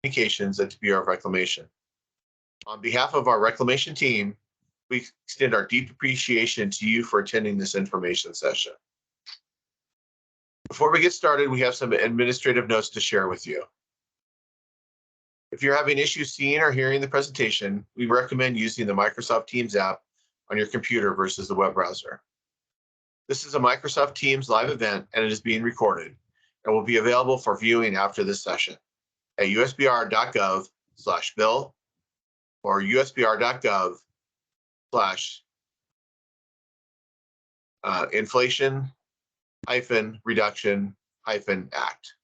Communications at the Bureau of Reclamation. On behalf of our Reclamation team, we extend our deep appreciation to you for attending this information session. Before we get started, we have some administrative notes to share with you. If you're having issues seeing or hearing the presentation, we recommend using the Microsoft Teams app on your computer versus the web browser. This is a Microsoft Teams live event and it is being recorded and will be available for viewing after this session at usbr.gov/bill or usbr.gov/inflation-reduction-act.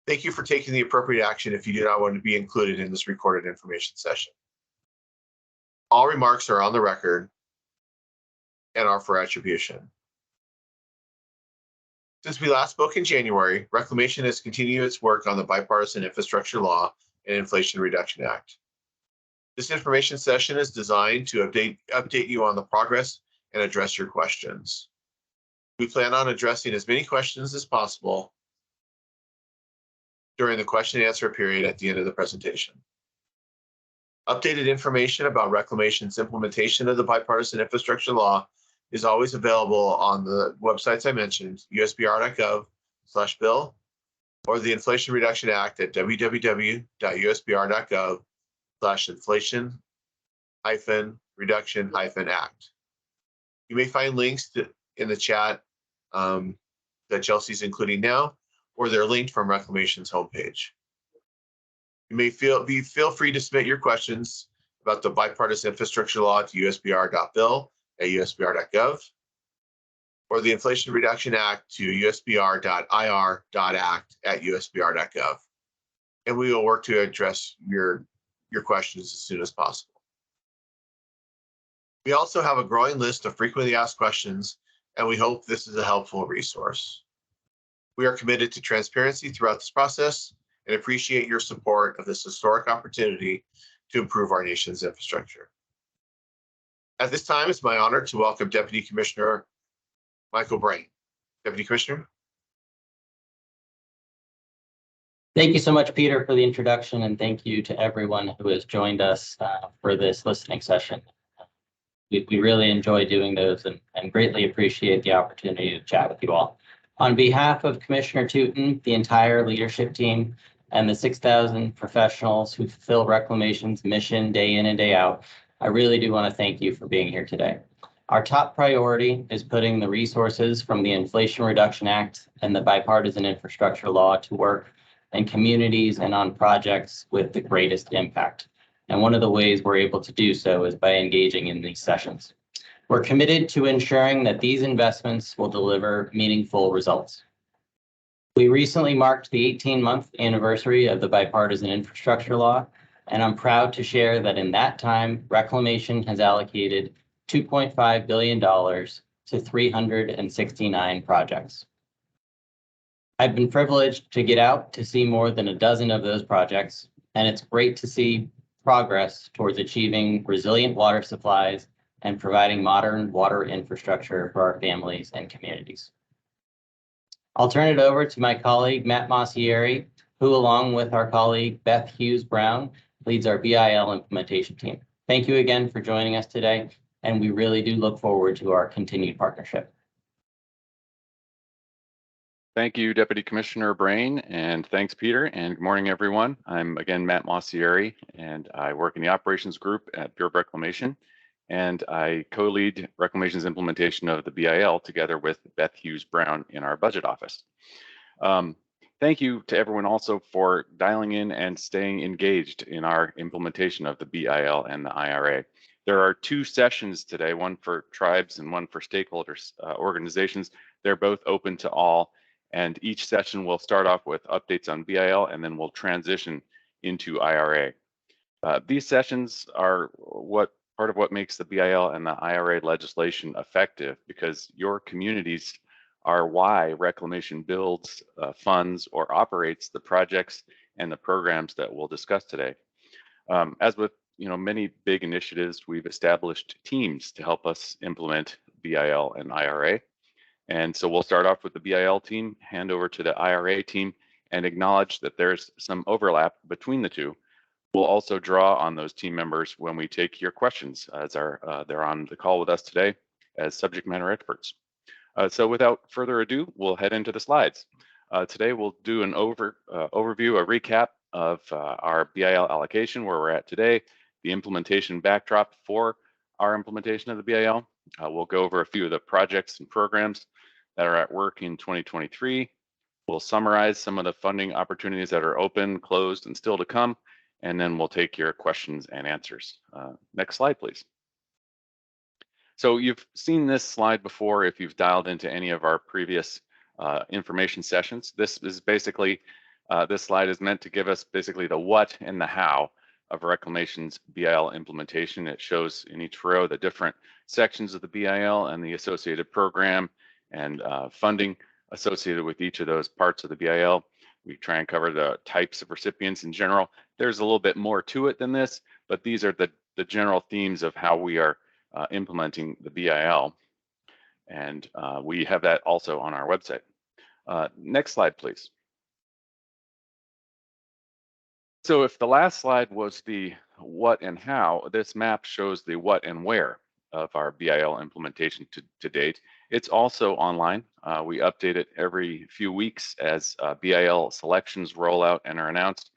Thank you for taking the appropriate action if you do not want to be included in this recorded information session. All remarks are on the record and are for attribution. Since we last spoke in January, Reclamation has continued its work on the Bipartisan Infrastructure Law and Inflation Reduction Act. This information session is designed to update you on the progress and address your questions. We plan on addressing as many questions as possible during the question and answer period at the end of the presentation. Updated information about Reclamation's implementation of the Bipartisan Infrastructure Law is always available on the websites I mentioned, usbr.gov/bill or the Inflation Reduction Act at www.usbr.gov/inflation-reduction-act. You may find links in the chat that Chelsea's including now, or they're linked from Reclamation's homepage. You may feel free to submit your questions about the Bipartisan Infrastructure Law to usbr.bill at usbr.gov or the Inflation Reduction Act to usbr.ir.act at usbr.gov. And we will work to address your questions as soon as possible. We also have a growing list of frequently asked questions, and we hope this is a helpful resource. We are committed to transparency throughout this process and appreciate your support of this historic opportunity to improve our nation's infrastructure. At this time, it's my honor to welcome Deputy Commissioner Michael Brain. Deputy Commissioner. Thank you so much, Peter, for the introduction, and thank you to everyone who has joined us for this listening session. We really enjoy doing those and greatly appreciate the opportunity to chat with you all. On behalf of Commissioner Tootin, the entire leadership team, and the 6,000 professionals who fulfill Reclamation's mission day in and day out, I really do want to thank you for being here today. Our top priority is putting the resources from the Inflation Reduction Act and the Bipartisan Infrastructure Law to work in communities and on projects with the greatest impact. And one of the ways we're able to do so is by engaging in these sessions. We're committed to ensuring that these investments will deliver meaningful results. We recently marked the 18-month anniversary of the Bipartisan Infrastructure Law, and I'm proud to share that in that time, Reclamation has allocated $2.5 billion to 369 projects. I've been privileged to get out to see more than a dozen of those projects, and it's great to see progress towards achieving resilient water supplies and providing modern water infrastructure for our families and communities. I'll turn it over to my colleague, Matt Massieri, who, along with our colleague, Beth Hughes-Brown, leads our BIL implementation team. Thank you again for joining us today, and we really do look forward to our continued partnership. Thank you, Deputy Commissioner Brain, and thanks, Peter, and good morning, everyone. I'm again Matt Massieri, and I work in the operations group at Bureau of Reclamation, and I co-lead Reclamation's implementation of the BIL together with Beth Hughes-Brown in our budget office. Thank you to everyone also for dialing in and staying engaged in our implementation of the BIL and the IRA. There are two sessions today, one for tribes and one for stakeholders organizations. They're both open to all, and each session will start off with updates on BIL and then we'll transition into IRA. These sessions are part of what makes the BIL and the IRA legislation effective, because your communities are why Reclamation builds, funds, or operates the projects and the programs that we'll discuss today. As with many big initiatives, we've established teams to help us implement BIL and IRA. And so we'll start off with the BIL team, hand over to the IRA team, and acknowledge that there's some overlap between the two. We'll also draw on those team members when we take your questions, as they're on the call with us today as subject matter experts. So without further ado, we'll head into the slides. Today we'll do an overview, a recap of our BIL allocation, where we're at today, the implementation backdrop for our implementation of the BIL. We'll go over a few of the projects and programs that are at work in 2023. We'll summarize some of the funding opportunities that are open, closed, and still to come, and then we'll take your questions and answers. Next slide, please. So you've seen this slide before if you've dialed into any of our previous information sessions. This is basically, this slide is meant to give us basically the what and the how of Reclamation's BIL implementation. It shows in each row the different sections of the BIL and the associated program and funding associated with each of those parts of the BIL. We try and cover the types of recipients in general. There's a little bit more to it than this, but these are the general themes of how we are implementing the BIL. And we have that also on our website. Next slide, please. So if the last slide was the what and how, this map shows the what and where of our BIL implementation to date. It's also online. We update it every few weeks as BIL selections roll out and are announced.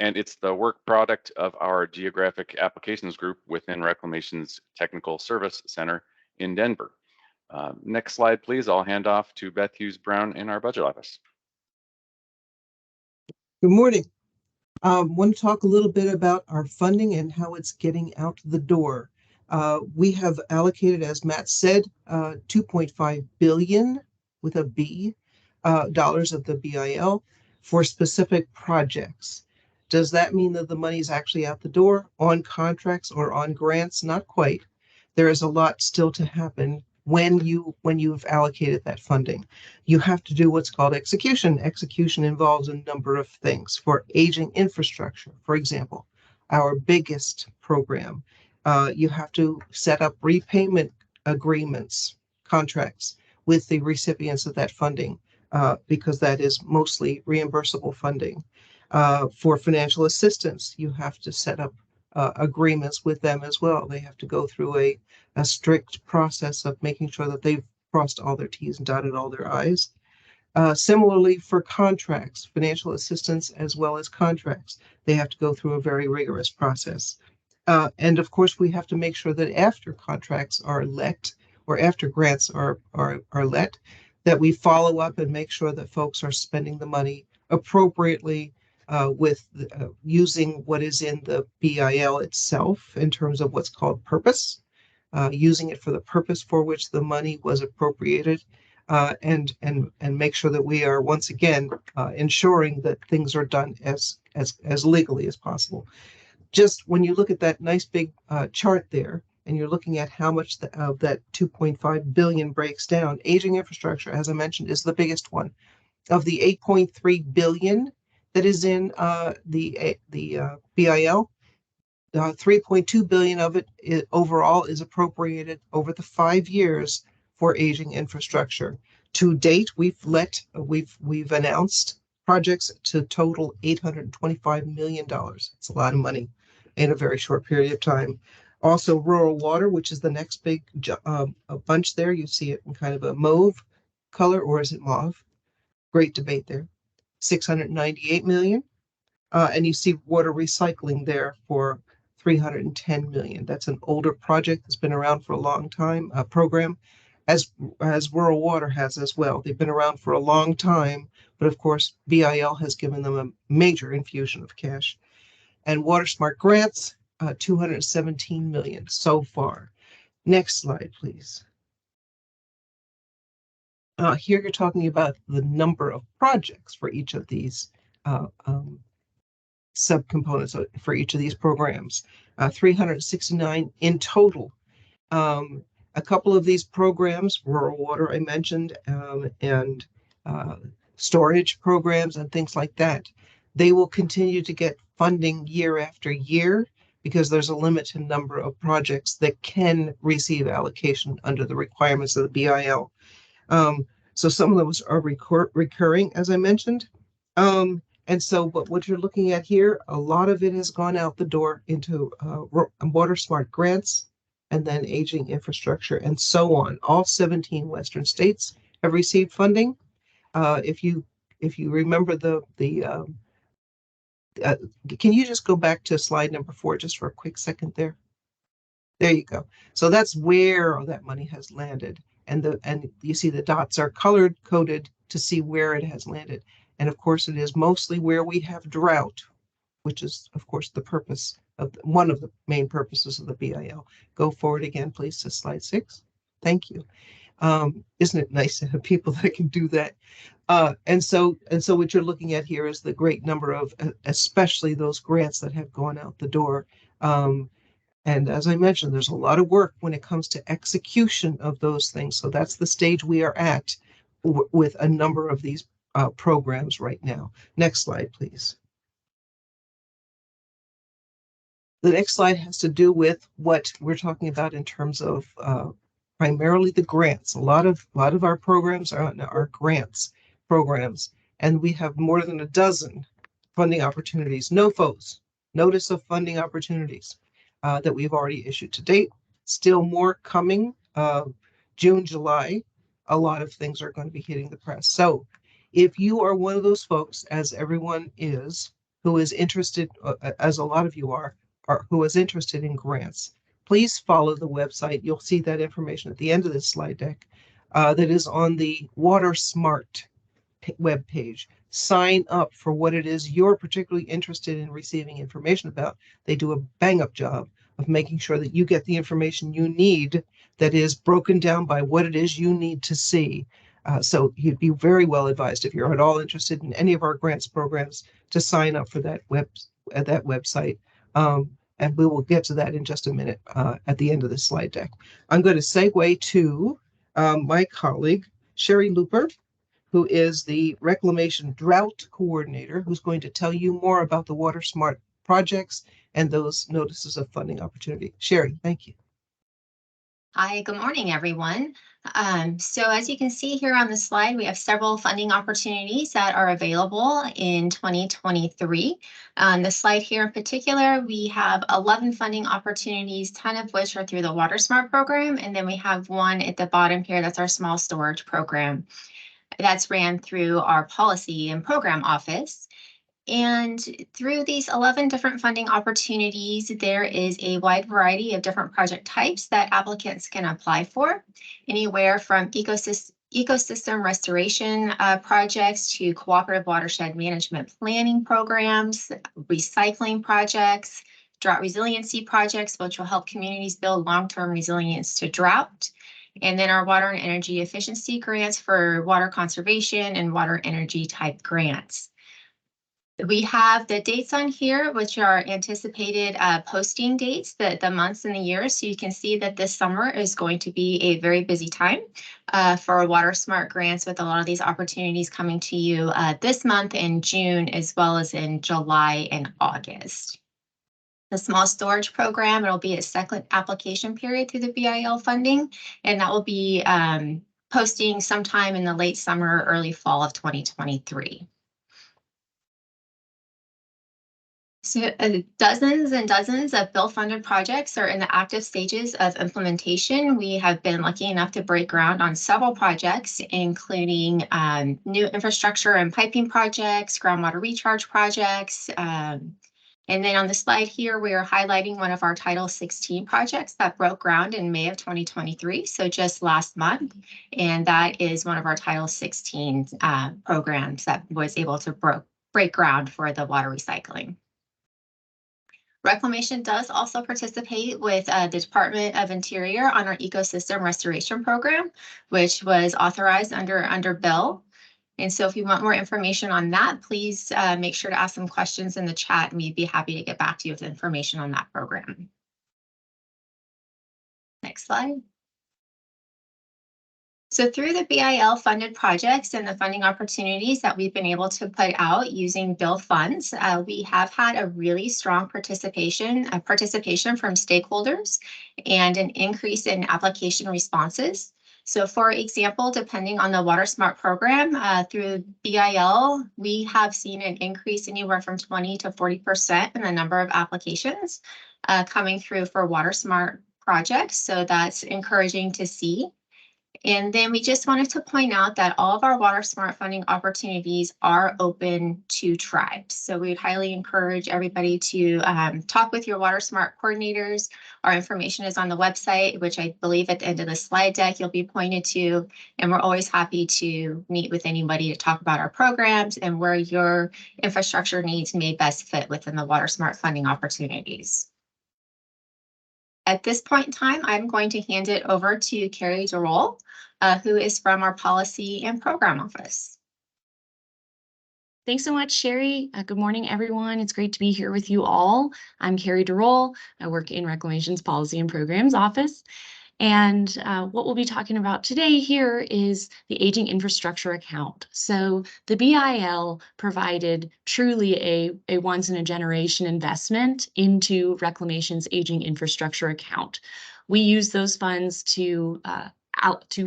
And it's the work product of our geographic applications group within Reclamation's Technical Service Center in Denver. Next slide, please. I'll hand off to Beth Hughes Brown in our budget office. Good morning. I want to talk a little bit about our funding and how it's getting out the door. We have allocated, as Matt said, $2.5 billion with a B dollars of the BIL for specific projects. Does that mean that the money is actually out the door on contracts or on grants? Not quite. There is a lot still to happen when you've allocated that funding. You have to do what's called execution. Execution involves a number of things. For aging infrastructure, for example, our biggest program, you have to set up repayment agreements, contracts with the recipients of that funding, because that is mostly reimbursable funding. For financial assistance, you have to set up agreements with them as well. They have to go through a strict process of making sure that they've crossed all their T's and dotted all their I's. Similarly, for contracts, financial assistance as well as contracts, they have to go through a very rigorous process. And of course, we have to make sure that after contracts are let or after grants are let, that we follow up and make sure that folks are spending the money appropriately with using what is in the BIL itself in terms of what's called purpose, using it for the purpose for which the money was appropriated, and make sure that we are once again ensuring that things are done as legally as possible. Just when you look at that nice big chart there, and you're looking at how much of that 2.5 billion breaks down, aging infrastructure, as I mentioned, is the biggest one. Of the 8.3 billion that is in the BIL, 3.2 billion of it overall is appropriated over the 5 years for aging infrastructure. To date, we've announced projects to total $825 million. It's a lot of money in a very short period of time. Also, rural water, which is the next big bunch there. You see it in kind of a mauve color, or is it mauve? Great debate there. 698 million. And you see water recycling there for 310 million. That's an older project that's been around for a long time, program, as rural water has as well. They've been around for a long time, but of course, BIL has given them a major infusion of cash. And Water Smart grants, 217 million so far. Next slide, please. Here you're talking about the number of projects for each of these subcomponents for each of these programs. 369 in total. A couple of these programs, rural water I mentioned, and storage programs and things like that, they will continue to get funding year after year because there's a limited number of projects that can receive allocation under the requirements of the BIL. So some of those are recurring, as I mentioned, And so what you're looking at here, a lot of it has gone out the door into water smart grants and then aging infrastructure and so on. All 17 Western states have received funding. If you remember uh, can you just go back to slide number 4 just for a quick second there? There you go. So that's where all that money has landed. And you see the dots are colored coded to see where it has landed. And of course, it is mostly where we have drought, which is, of course, the purpose of one of the main purposes of the BIL. Go forward again, please, to slide 6. Thank you. Isn't it nice to have people that can do that? And so what you're looking at here is the great number of, especially those grants that have gone out the door. And as I mentioned, there's a lot of work when it comes to execution of those things. So that's the stage we are at with a number of these programs right now. Next slide, please. The next slide has to do with what we're talking about in terms of primarily the grants. A lot of our programs are grants programs, and we have more than a dozen funding opportunities, NOFOs, notice of funding opportunities, that we've already issued to date. Still more coming, June, July. A lot of things are going to be hitting the press. So if you are one of those folks, as everyone is, who is interested, as a lot of you are, or who is interested in grants, please follow the website. You'll see that information at the end of this slide deck that is on the Water Smart web page. Sign up for what it is you're particularly interested in receiving information about. They do a bang up job of making sure that you get the information you need that is broken down by what it is you need to see. So you'd be very well advised if you're at all interested in any of our grants programs to sign up for that website. And we will get to that in just a minute at the end of this slide deck. I'm going to segue to my colleague, Sherry Looper, who is the Reclamation Drought Coordinator, who's going to tell you more about the Water Smart projects and those notices of funding opportunity. Sherry, thank you. Hi, good morning, everyone. So as you can see here on the slide, we have several funding opportunities that are available in 2023. On the slide here in particular, we have 11 funding opportunities, 10 of which are through the Water Smart program. And then we have one at the bottom here, that's our small storage program. That's ran through our policy and program office. And through these 11 different funding opportunities, there is a wide variety of different project types that applicants can apply for, anywhere from ecosystem restoration projects to cooperative watershed management planning programs, recycling projects, drought resiliency projects, which will help communities build long-term resilience to drought. And then our water and energy efficiency grants for water conservation and water energy type grants. We have the dates on here, which are anticipated posting dates, the months and the years. So you can see that this summer is going to be a very busy time for Water Smart grants, with a lot of these opportunities coming to you this month in June, as well as in July and August. The small storage program, it'll be a second application period through the BIL funding, and that will be posting sometime in the late summer, early fall of 2023. So dozens and dozens of bill-funded projects are in the active stages of implementation. We have been lucky enough to break ground on several projects, including new infrastructure and piping projects, groundwater recharge projects. And then on the slide here, we are highlighting one of our Title 16 projects that broke ground in May of 2023, so just last month. And that is one of our Title 16 programs that was able to break ground for the water recycling. Reclamation does also participate with the Department of Interior on our ecosystem restoration program, which was authorized under bill. And so if you want more information on that, please make sure to ask some questions in the chat, and we'd be happy to get back to you with information on that program. Next slide. So through the BIL funded projects and the funding opportunities that we've been able to put out using bill funds, we have had a really strong participation from stakeholders and an increase in application responses. So for example, depending on the Water Smart program through BIL, we have seen an increase anywhere from 20 to 40% in the number of applications coming through for Water Smart projects. So that's encouraging to see. And then we just wanted to point out that all of our Water Smart funding opportunities are open to tribes. So we would highly encourage everybody to talk with your Water Smart coordinators. Our information is on the website, which I believe at the end of the slide deck you'll be pointed to. And we're always happy to meet with anybody to talk about our programs and where your infrastructure needs may best fit within the Water Smart funding opportunities. At this point in time, I'm going to hand it over to Carrie DeRoll, who is from our Policy and Program Office. Thanks so much, Sherry. Good morning, everyone. It's great to be here with you all. I'm Carrie DeRoll. I work in Reclamation's Policy and Programs Office. And what we'll be talking about today here is the Aging Infrastructure Account. So the BIL provided truly a once-in-a-generation investment into Reclamation's Aging Infrastructure Account. We use those funds to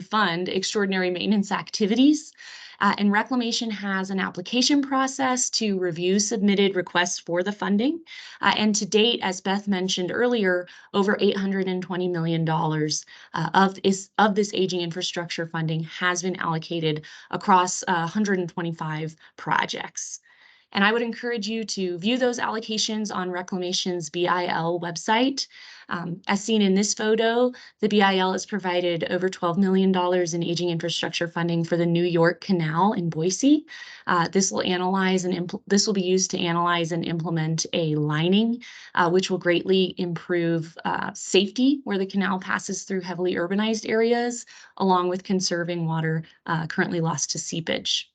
fund extraordinary maintenance activities. And Reclamation has an application process to review submitted requests for the funding. And to date, as Beth mentioned earlier, over $820 million of this aging infrastructure funding has been allocated across 125 projects. And I would encourage you to view those allocations on Reclamation's BIL website. As seen in this photo, the BIL has provided over $12 million in aging infrastructure funding for the New York Canal in Boise. This will be used to analyze and implement a lining, which will greatly improve safety where the canal passes through heavily urbanized areas, along with conserving water currently lost to seepage.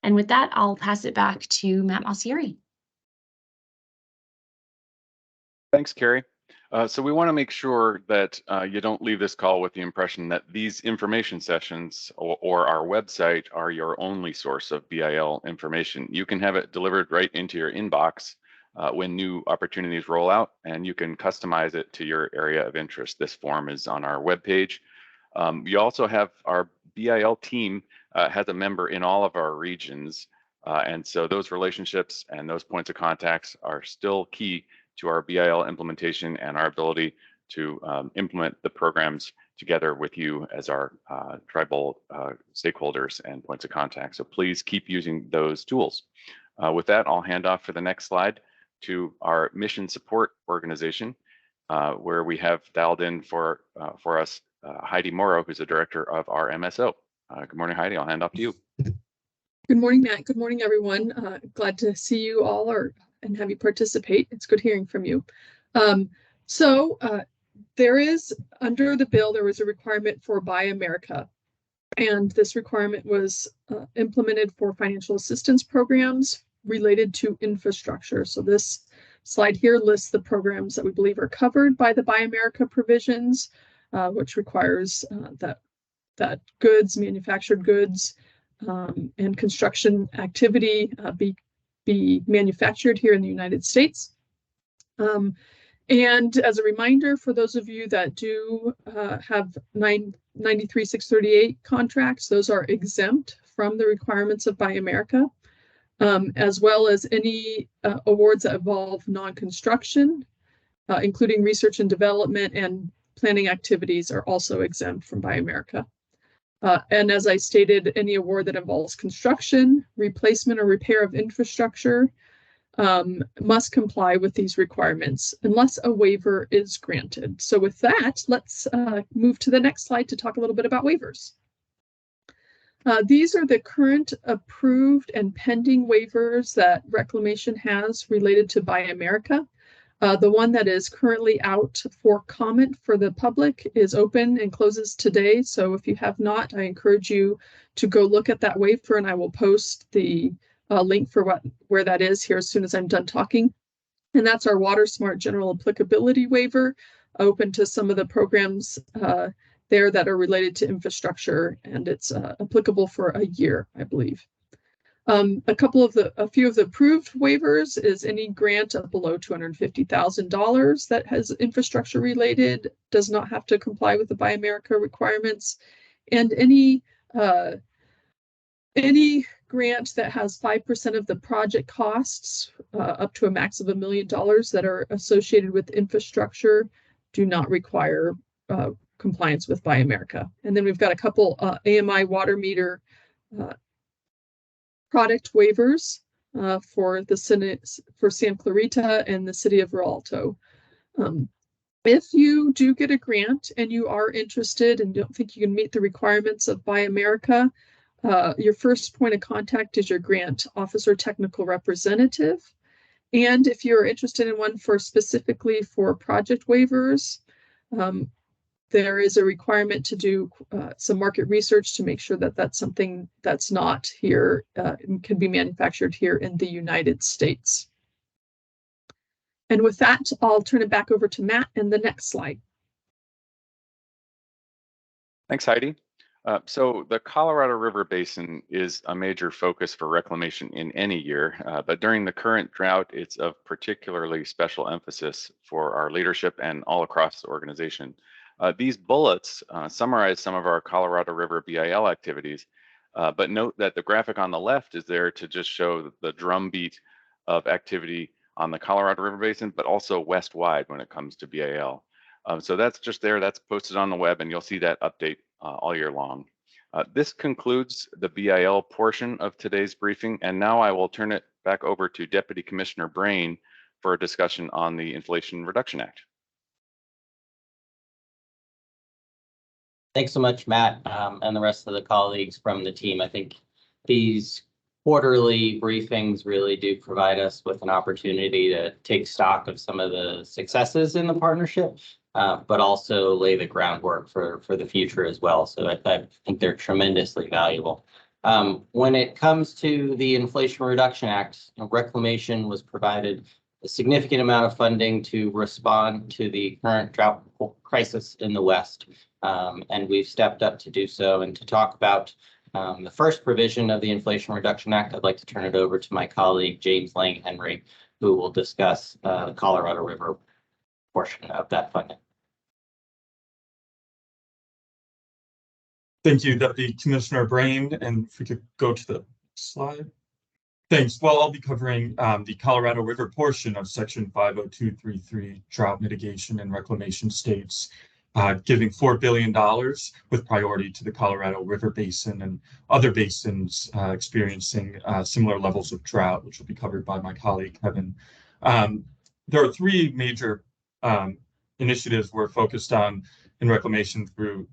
And with that, I'll pass it back to Matt Maucieri. Thanks, Carrie. So we want to make sure that you don't leave this call with the impression that these information sessions or our website are your only source of BIL information. You can have it delivered right into your inbox when new opportunities roll out, and you can customize it to your area of interest. This form is on our webpage. You also have our BIL team has a member in all of our regions. And so those relationships and those points of contacts are still key to our BIL implementation and our ability to implement the programs together with you as our tribal stakeholders and points of contact. So please keep using those tools. With that, I'll hand off for the next slide to our mission support organization, where we have dialed in for us Heidi Morrow, who's the director of our MSO. Good morning, Heidi. I'll hand off to you. Good morning, Matt. Good morning, everyone. Glad to see you all and have you participate. It's good hearing from you. There is, under the bill, there was a requirement for Buy America. And this requirement was implemented for financial assistance programs related to infrastructure. So this slide here lists the programs that we believe are covered by the Buy America provisions, which requires that manufactured goods, and construction activity be manufactured here in the United States. And as a reminder, for those of you that do have 93-638 contracts, those are exempt from the requirements of Buy America, as well as any awards that involve non-construction, including research and development and planning activities, are also exempt from Buy America. And as I stated, any award that involves construction, replacement, or repair of infrastructure must comply with these requirements unless a waiver is granted. So with that, let's move to the next slide to talk a little bit about waivers. These are the current approved and pending waivers that Reclamation has related to Buy America. The one that is currently out for comment for the public is open and closes today. So if you have not, I encourage you to go look at that waiver, and I will post the link for where that is here as soon as I'm done talking. And that's our Water Smart General Applicability Waiver, open to some of the programs there that are related to infrastructure, and it's applicable for a year, I believe. A few of the approved waivers is any grant of below $250,000 that has infrastructure related, does not have to comply with the Buy America requirements. And any grant that has 5% of the project costs, up to a max of $1 million that are associated with infrastructure, do not require compliance with Buy America. And then we've got a couple AMI water meter product waivers for San Clarita and the city of Rialto. If you do get a grant and you are interested and don't think you can meet the requirements of Buy America, your first point of contact is your grant officer technical representative. And if you're interested in one specifically for project waivers, there is a requirement to do some market research to make sure that that's something that's not here and can be manufactured here in the United States. And with that, I'll turn it back over to Matt and the next slide. Thanks, Heidi. So the Colorado River Basin is a major focus for reclamation in any year, but during the current drought, it's of particularly special emphasis for our leadership and all across the organization. These bullets summarize some of our Colorado River BIL activities, but note that the graphic on the left is there to just show the drumbeat of activity on the Colorado River Basin, but also west-wide when it comes to BIL. So that's just there, that's posted on the web, and you'll see that update all year long. This concludes the BIL portion of today's briefing, and now I will turn it back over to Deputy Commissioner Brain for a discussion on the Inflation Reduction Act. Thanks so much, Matt, and the rest of the colleagues from the team. I think these quarterly briefings really do provide us with an opportunity to take stock of some of the successes in the partnership, but also lay the groundwork for the future as well. So I think they're tremendously valuable. When it comes to the Inflation Reduction Act, Reclamation was provided a significant amount of funding to respond to the current drought crisis in the West. And we've stepped up to do so. And to talk about the first provision of the Inflation Reduction Act, I'd like to turn it over to my colleague, James Lang Henry, who will discuss the Colorado River portion of that funding. Thank you, Deputy Commissioner Brain. And if we could go to the slide. Thanks. Well, I'll be covering the Colorado River portion of Section 50233 Drought Mitigation and Reclamation States, giving $4 billion with priority to the Colorado River Basin and other basins experiencing similar levels of drought, which will be covered by my colleague, Kevin. There are three major initiatives we're focused on in reclamation through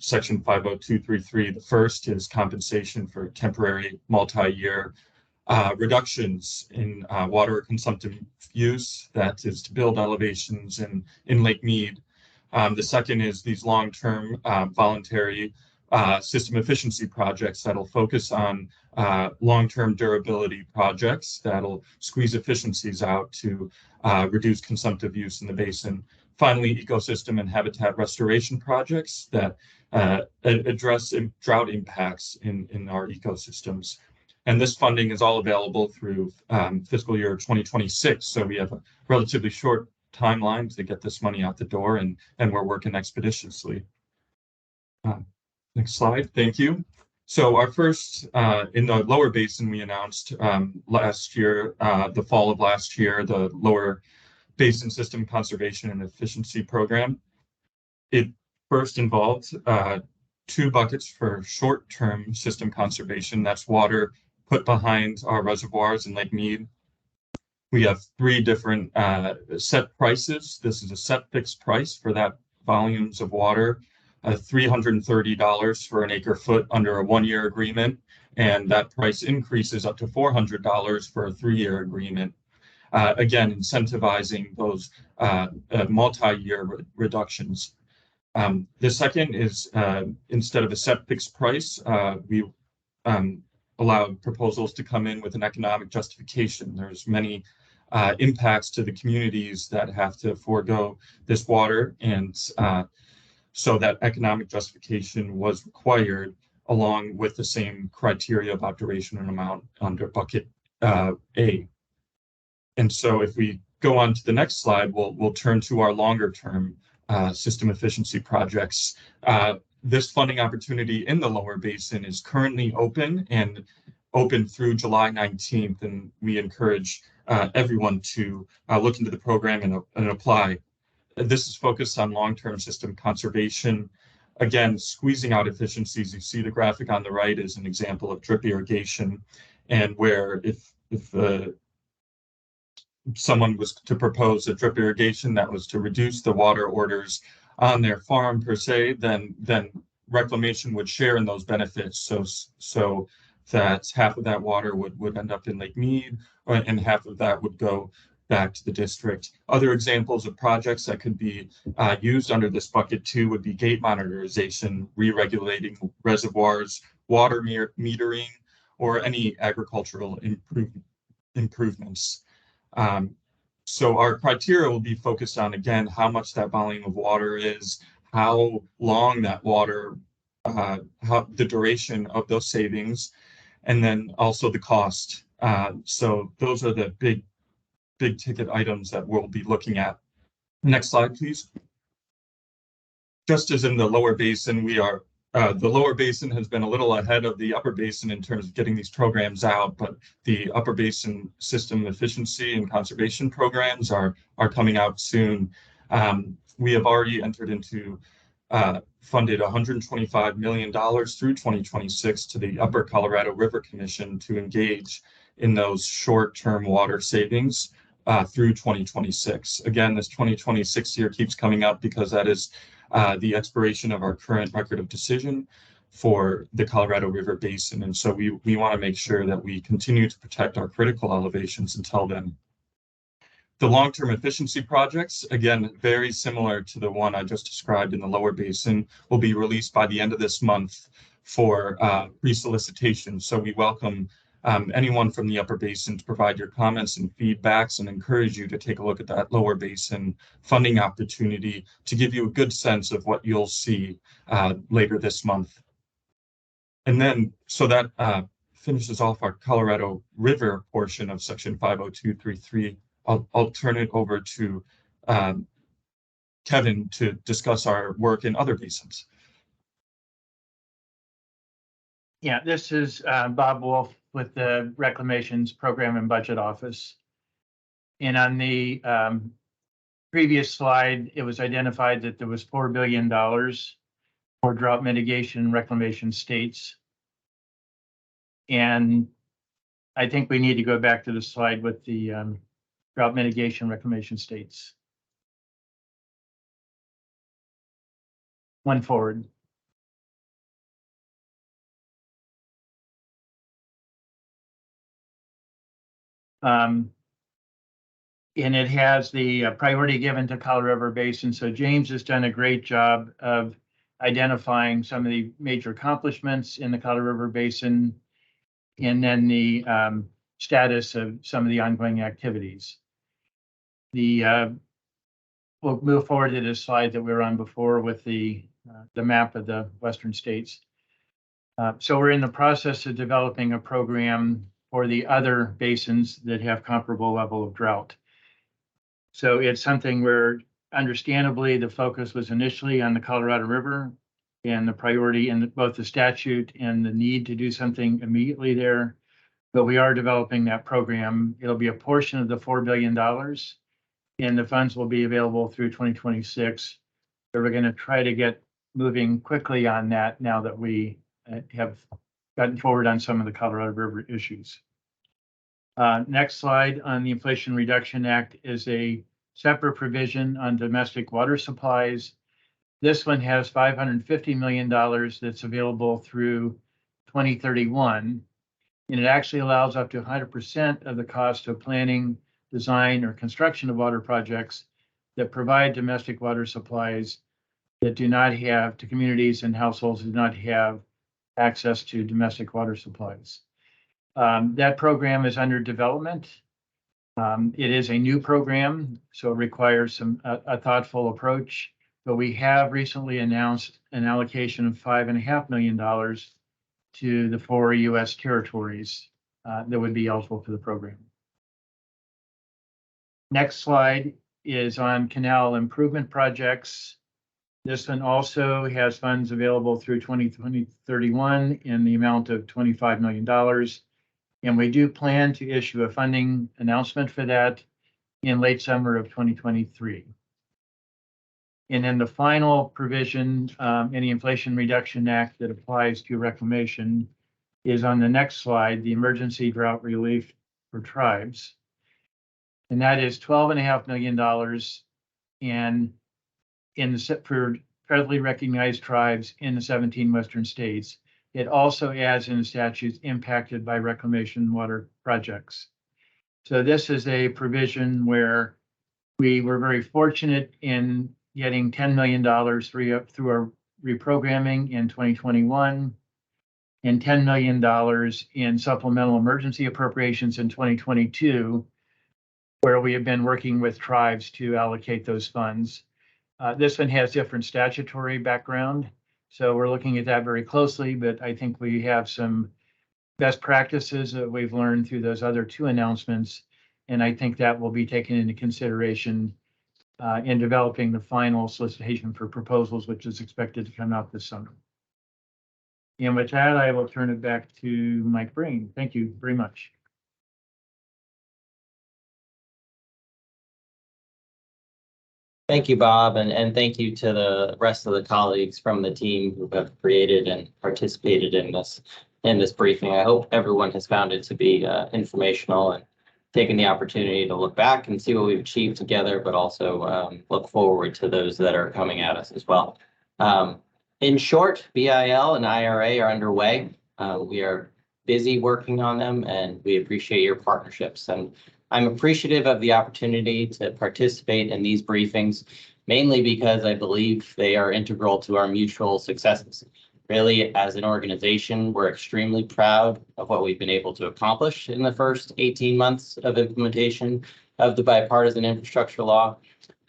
Section 50233. The first is compensation for temporary multi-year reductions in water consumptive use, that is to build elevations in Lake Mead. The second is these long-term voluntary system efficiency projects that'll focus on long-term durability projects that'll squeeze efficiencies out to reduce consumptive use in the basin. Finally, ecosystem and habitat restoration projects that address drought impacts in our ecosystems. And this funding is all available through fiscal year 2026. So we have a relatively short timeline to get this money out the door, and we're working expeditiously. Next slide. Thank you. So our first, in the lower basin, we announced last year, the fall of last year, the Lower Basin System Conservation and Efficiency Program. It first involved 2 buckets for short-term system conservation. That's water put behind our reservoirs in Lake Mead. We have 3 different set prices. This is a set fixed price for that volumes of water, $330 for an acre foot under a 1-year agreement, and that price increases up to $400 for a 3-year agreement. Again, incentivizing those multi-year reductions. The second is instead of a set fixed price, we allowed proposals to come in with an economic justification. There's many impacts to the communities that have to forego this water, and so that economic justification was required along with the same criteria about duration and amount under bucket A. And so if we go on to the next slide, we'll turn to our longer term system efficiency projects. This funding opportunity in the lower basin is currently open and open through July 19th, and we encourage everyone to look into the program and apply. This is focused on long-term system conservation. Again, squeezing out efficiencies. You see the graphic on the right is an example of drip irrigation, and where if someone was to propose a drip irrigation that was to reduce the water orders on their farm per se, then Reclamation would share in those benefits. So that half of that water would end up in Lake Mead, and half of that would go back to the district. Other examples of projects that could be used under this bucket too would be gate monitorization, re-regulating reservoirs, water metering, or any agricultural improvements. So our criteria will be focused on, again, how much that volume of water is, how long that water, how the duration of those savings, and then also the cost. So those are the big ticket items that we'll be looking at. Next slide, please. Just as in the lower basin, the lower basin has been a little ahead of the upper basin in terms of getting these programs out, but the upper basin system efficiency and conservation programs are coming out soon. We have already entered into funded $125 million through 2026 to the Upper Colorado River Commission to engage in those short-term water savings through 2026. Again, this 2026 year keeps coming up because that is the expiration of our current record of decision for the Colorado River Basin. And so we want to make sure that we continue to protect our critical elevations until then. The long-term efficiency projects, again, very similar to the one I just described in the lower basin, will be released by the end of this month for pre-solicitation. So we welcome anyone from the upper basin to provide your comments and feedbacks, and encourage you to take a look at that lower basin funding opportunity to give you a good sense of what you'll see later this month. And then, so that finishes off our Colorado River portion of Section 50233. I'll turn it over to Kevin to discuss our work in other basins. Yeah, this is Bob Wolf with the Reclamation's Program and Budget Office. And on the previous slide, it was identified that there was $4 billion for drought mitigation and reclamation states. And I think we need to go back to the slide with the drought mitigation reclamation states. One forward. And it has the priority given to Colorado River Basin. So James has done a great job of identifying some of the major accomplishments in the Colorado River Basin, and then the status of some of the ongoing activities. We'll move forward to this slide that we were on before with the map of the western states. So we're in the process of developing a program for the other basins that have comparable level of drought. So it's something where, understandably, the focus was initially on the Colorado River, and the priority in both the statute and the need to do something immediately there. But we are developing that program. It'll be a portion of the $4 billion, and the funds will be available through 2026. So we're going to try to get moving quickly on that now that we have gotten forward on some of the Colorado River issues. Next slide on the Inflation Reduction Act is a separate provision on domestic water supplies. This one has $550 million that's available through 2031. And it actually allows up to 100% of the cost of planning, design, or construction of water projects that provide domestic water supplies that do not have, to communities and households who do not have access to domestic water supplies. That program is under development. It is a new program, so it requires a thoughtful approach, but we have recently announced an allocation of $5.5 million to the 4 U.S. territories that would be eligible for the program. Next slide is on canal improvement projects. This one also has funds available through 2031 in the amount of $25 million. And we do plan to issue a funding announcement for that in late summer of 2023. And then the final provision in the Inflation Reduction Act that applies to reclamation is on the next slide, the emergency drought relief for tribes. And that is $12.5 million for federally recognized tribes in the 17 western states. It also adds in the statutes impacted by reclamation water projects. So this is a provision where we were very fortunate in getting $10 million through our reprogramming in 2021 and $10 million in supplemental emergency appropriations in 2022, where we have been working with tribes to allocate those funds. This one has different statutory background, so we're looking at that very closely, but I think we have some best practices that we've learned through those other two announcements, and I think that will be taken into consideration in developing the final solicitation for proposals, which is expected to come out this summer. And with that, I will turn it back to Mike Brain. Thank you very much. Thank you, Bob, and thank you to the rest of the colleagues from the team who have created and participated in this briefing. I hope everyone has found it to be informational and taken the opportunity to look back and see what we've achieved together, but also look forward to those that are coming at us as well. In short, BIL and IRA are underway. We are busy working on them, and we appreciate your partnerships. And I'm appreciative of the opportunity to participate in these briefings, mainly because I believe they are integral to our mutual successes. Really, as an organization, we're extremely proud of what we've been able to accomplish in the first 18 months of implementation of the Bipartisan Infrastructure Law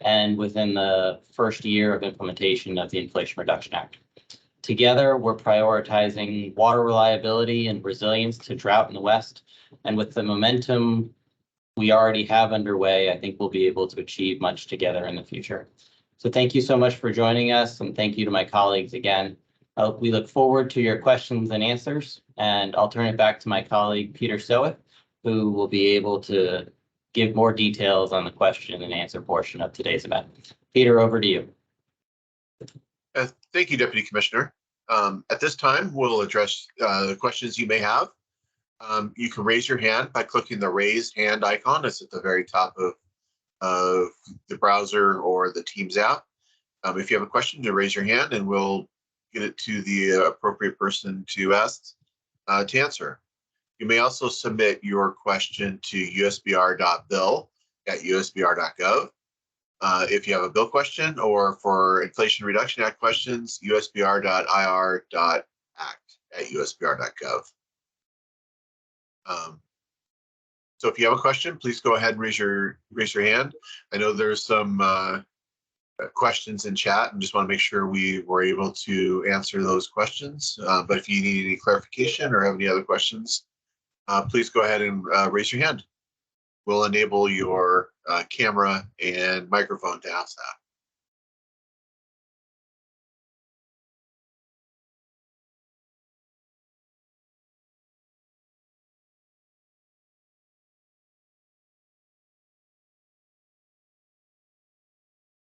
and within the first year of implementation of the Inflation Reduction Act. Together, we're prioritizing water reliability and resilience to drought in the West. And with the momentum we already have underway, I think we'll be able to achieve much together in the future. So thank you so much for joining us, and thank you to my colleagues again. We look forward to your questions and answers, and I'll turn it back to my colleague, Peter Stoic, who will be able to give more details on the question and answer portion of today's event. Peter, over to you. Thank you, Deputy Commissioner. At this time, we'll address the questions you may have. You can raise your hand by clicking the raised hand icon. It's at the very top of the browser or the Teams app. If you have a question, to raise your hand and we'll get it to the appropriate person to ask to answer. You may also submit your question to usbr.bill@usbr.gov. If you have a bill question, or for Inflation Reduction Act questions, usbr.ir.act@usbr.gov. So if you have a question, please go ahead and raise your hand. I know there's some questions in chat, and just want to make sure we were able to answer those questions. But if you need any clarification or have any other questions, please go ahead and raise your hand. We'll enable your camera and microphone to ask that.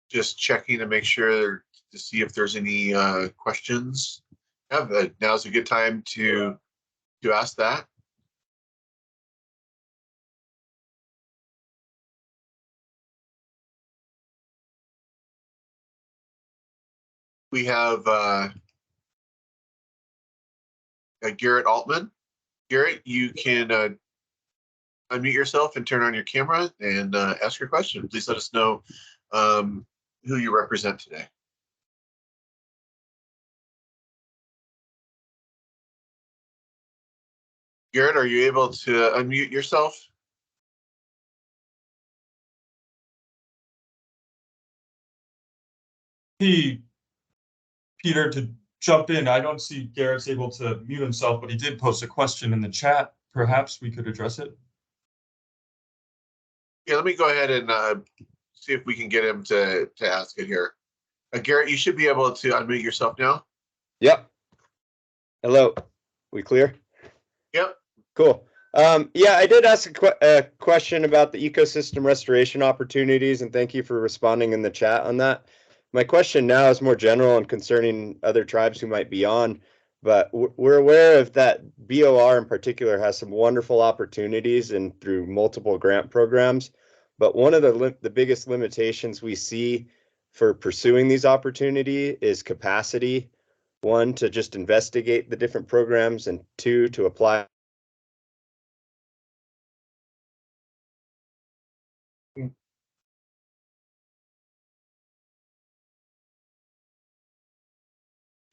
Just checking to make sure to see if there's any questions. Now's a good time to ask that. We have Garrett Altman. Garrett, you can unmute yourself and turn on your camera and ask your question. Please let us know who you represent today. Garrett, are you able to unmute yourself? Peter, to jump in, I don't see Garrett's able to mute himself, but he did post a question in the chat. Perhaps we could address it. Yeah, let me go ahead and see if we can get him to ask it here. Garrett, you should be able to unmute yourself now. Yep. Hello. We clear? Yep. Cool. Yeah, I did ask a question about the ecosystem restoration opportunities, and thank you for responding in the chat on that. My question now is more general and concerning other tribes who might be on, but we're aware of that BOR in particular has some wonderful opportunities and through multiple grant programs. But one of the biggest limitations we see for pursuing these opportunities is capacity. One, to just investigate the different programs, and two, to apply.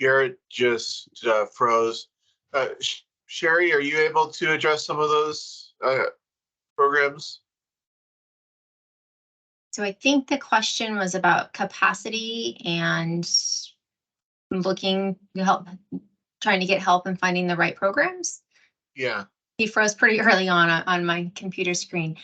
Garrett just froze. Sherry, are you able to address some of those programs? So I think the question was about capacity and looking to help, trying to get help in finding the right programs. Yeah. He froze pretty early on my computer screen.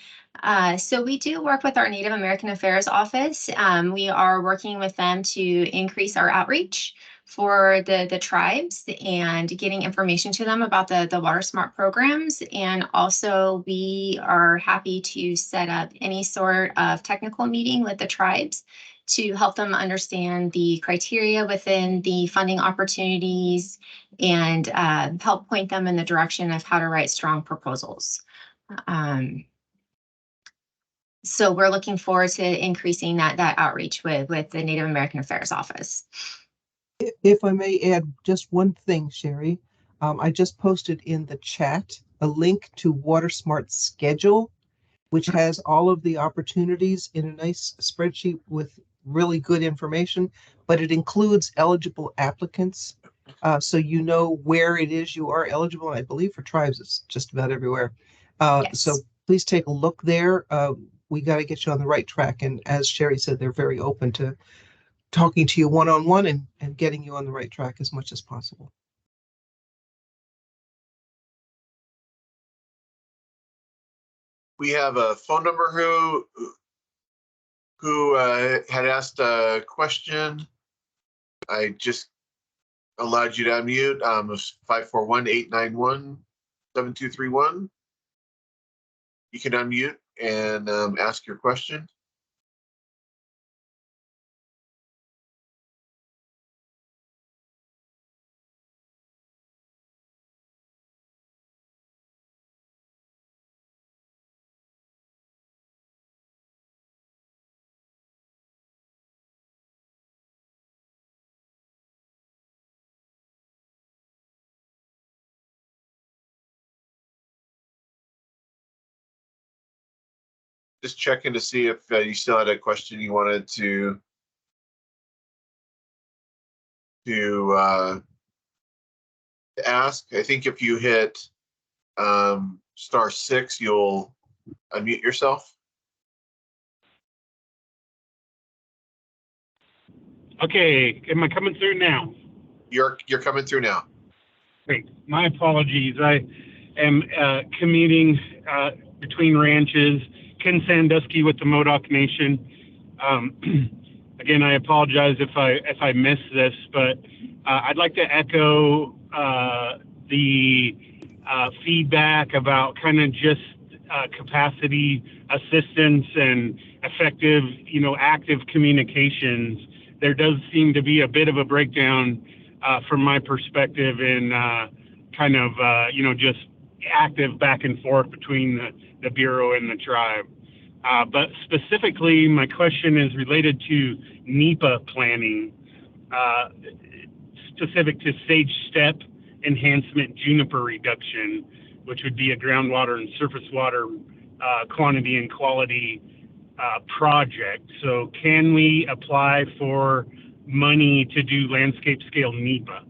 So we do work with our Native American Affairs office. We are working with them to increase our outreach for the tribes and getting information to them about the Water Smart programs. And also we are happy to set up any sort of technical meeting with the tribes to help them understand the criteria within the funding opportunities and help point them in the direction of how to write strong proposals. So we're looking forward to increasing that outreach with the Native American Affairs Office. If I may add just one thing, Sherry, I just posted in the chat a link to WaterSmart schedule, which has all of the opportunities in a nice spreadsheet with really good information, but it includes eligible applicants. So you know where it is you are eligible. And I believe for tribes, it's just about everywhere. Yes. So please take a look there. We got to get you on the right track. And as Sherry said, they're very open to talking to you one-on-one and getting you on the right track as much as possible. We have a phone number who had asked a question. I just allowed you to unmute. 541-891-7231. You can unmute and ask your question. Just checking to see if you still had a question you wanted to ask. I think if you hit *6, you'll unmute yourself. Okay, am I coming through now? You're coming through now. Great. My apologies. I am commuting between ranches. Ken Sandusky with the Modoc Nation. Again, I apologize if I missed this, but I'd like to echo the feedback about kind of just capacity assistance and effective, active communications. There does seem to be a bit of a breakdown from my perspective in kind of, just active back and forth between the Bureau and the tribe. But specifically, my question is related to NEPA planning, specific to Sage Step Enhancement Juniper Reduction, which would be a groundwater and surface water quantity and quality project. So can we apply for money to do landscape scale NEPA?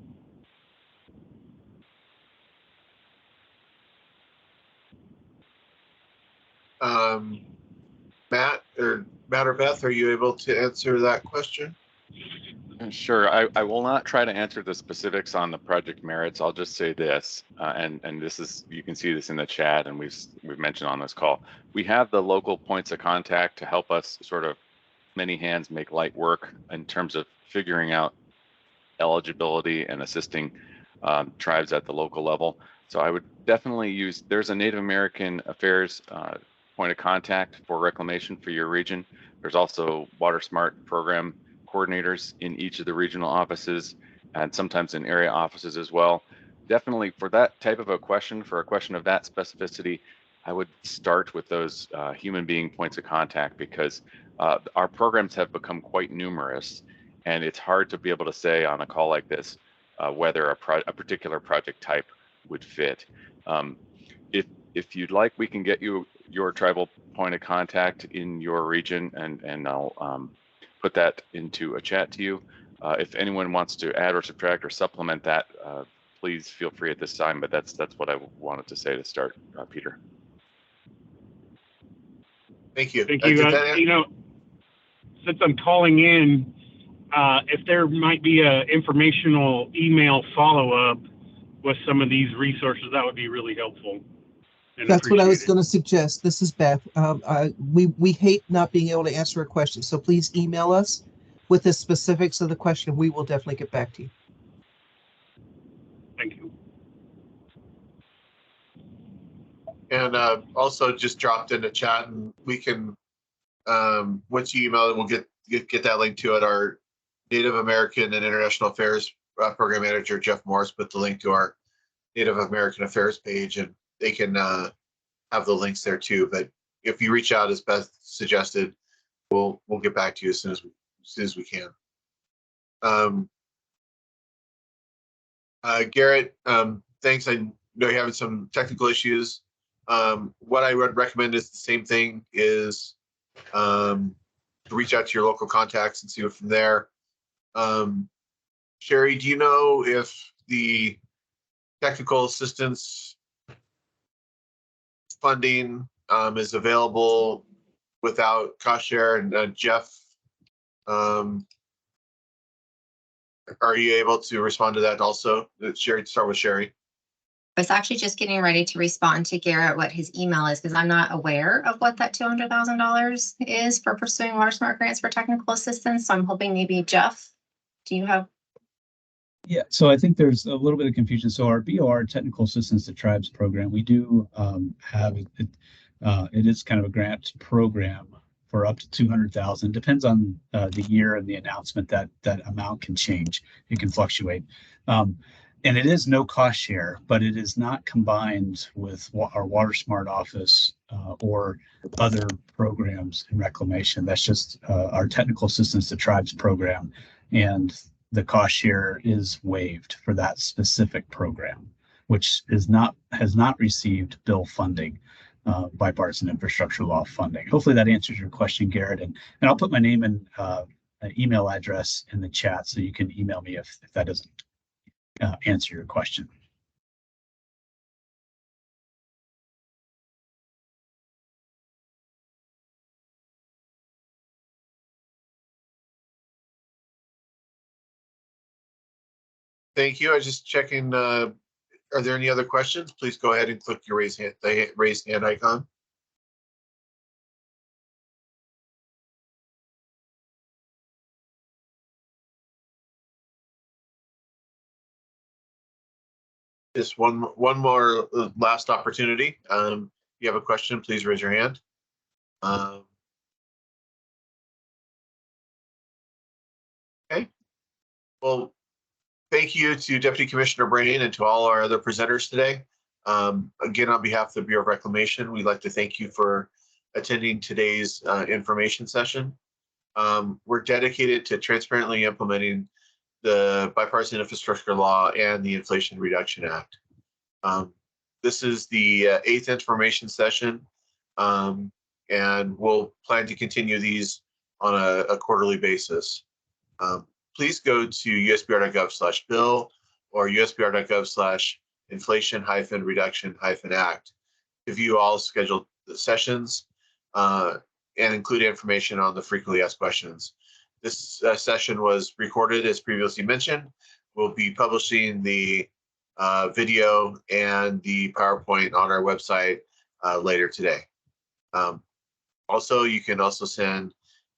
Matt or Beth, are you able to answer that question? Sure. I will not try to answer the specifics on the project merits. I'll just say this, and this is, you can see this in the chat, and we've mentioned on this call. We have the local points of contact to help us sort of many hands make light work in terms of figuring out eligibility and assisting tribes at the local level. So I would definitely use, there's a Native American Affairs point of contact for reclamation for your region. There's also Water Smart program coordinators in each of the regional offices and sometimes in area offices as well. Definitely for that type of a question, for a question of that specificity, I would start with those human being points of contact, because our programs have become quite numerous, and it's hard to be able to say on a call like this whether a particular project type would fit. If you'd like, we can get you your tribal point of contact in your region, and I'll put that into a chat to you. If anyone wants to add or subtract or supplement that, please feel free at this time, but that's what I wanted to say to start, Peter. Thank you. Thank you. You know, since I'm calling in, if there might be a informational email follow-up with some of these resources, that would be really helpful. That's what I was going to suggest. This is Beth. We hate not being able to answer a question, so please email us with the specifics of the question. We will definitely get back to you. Thank you. And also just dropped in the chat, and we can, once you email it, we'll get that link to it. Our Native American and International Affairs Program Manager, Jeff Morris, put the link to our Native American Affairs page, and they can have the links there too. But if you reach out, as Beth suggested, we'll get back to you as soon as we can. Garrett, thanks. I know you're having some technical issues. What I would recommend is the same thing, is to reach out to your local contacts and see it from there. Sherry, do you know if the technical assistance funding is available without cost share? And Jeff, are you able to respond to that also? Sherry, start with Sherry. I was actually just getting ready to respond to Garrett what his email is, because I'm not aware of what that $200,000 is for pursuing Water Smart grants for technical assistance. So I'm hoping maybe Jeff, do you have? Yeah, so I think there's a little bit of confusion. So our BOR, Technical Assistance to Tribes program, we do have it. It is kind of a grant program for up to $200,000. Depends on the year and the announcement. That amount can change. It can fluctuate. And it is no cost share, but it is not combined with our Water Smart office or other programs in reclamation. That's just our Technical Assistance to Tribes program, and the cost share is waived for that specific program, which has not received bill funding, bipartisan infrastructure law funding. Hopefully that answers your question, Garrett. And I'll put my name and email address in the chat, so you can email me if that doesn't answer your question. Thank you. I was just checking. Are there any other questions? Please go ahead and click your raise hand icon. Just one more last opportunity. If you have a question, please raise your hand. Okay. Well, thank you to Deputy Commissioner Brain and to all our other presenters today. Again, on behalf of the Bureau of Reclamation, we'd like to thank you for attending today's information session. We're dedicated to transparently implementing the Bipartisan Infrastructure Law and the Inflation Reduction Act. This is the 8th information session, and we'll plan to continue these on a quarterly basis. Please go to usbr.gov/bill or usbr.gov/inflation-reduction-act to view all scheduled sessions and include information on the frequently asked questions. This session was recorded, as previously mentioned. We'll be publishing the video and the PowerPoint on our website later today. Also, you can also send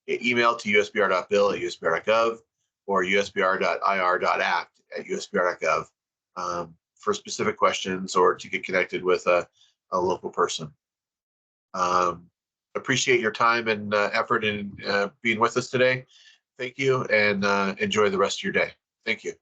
an email to usbr.bill@usbr.gov or usbr.ir.act@usbr.gov for specific questions or to get connected with a local person. Appreciate your time and effort in being with us today. Thank you, and enjoy the rest of your day. Thank you.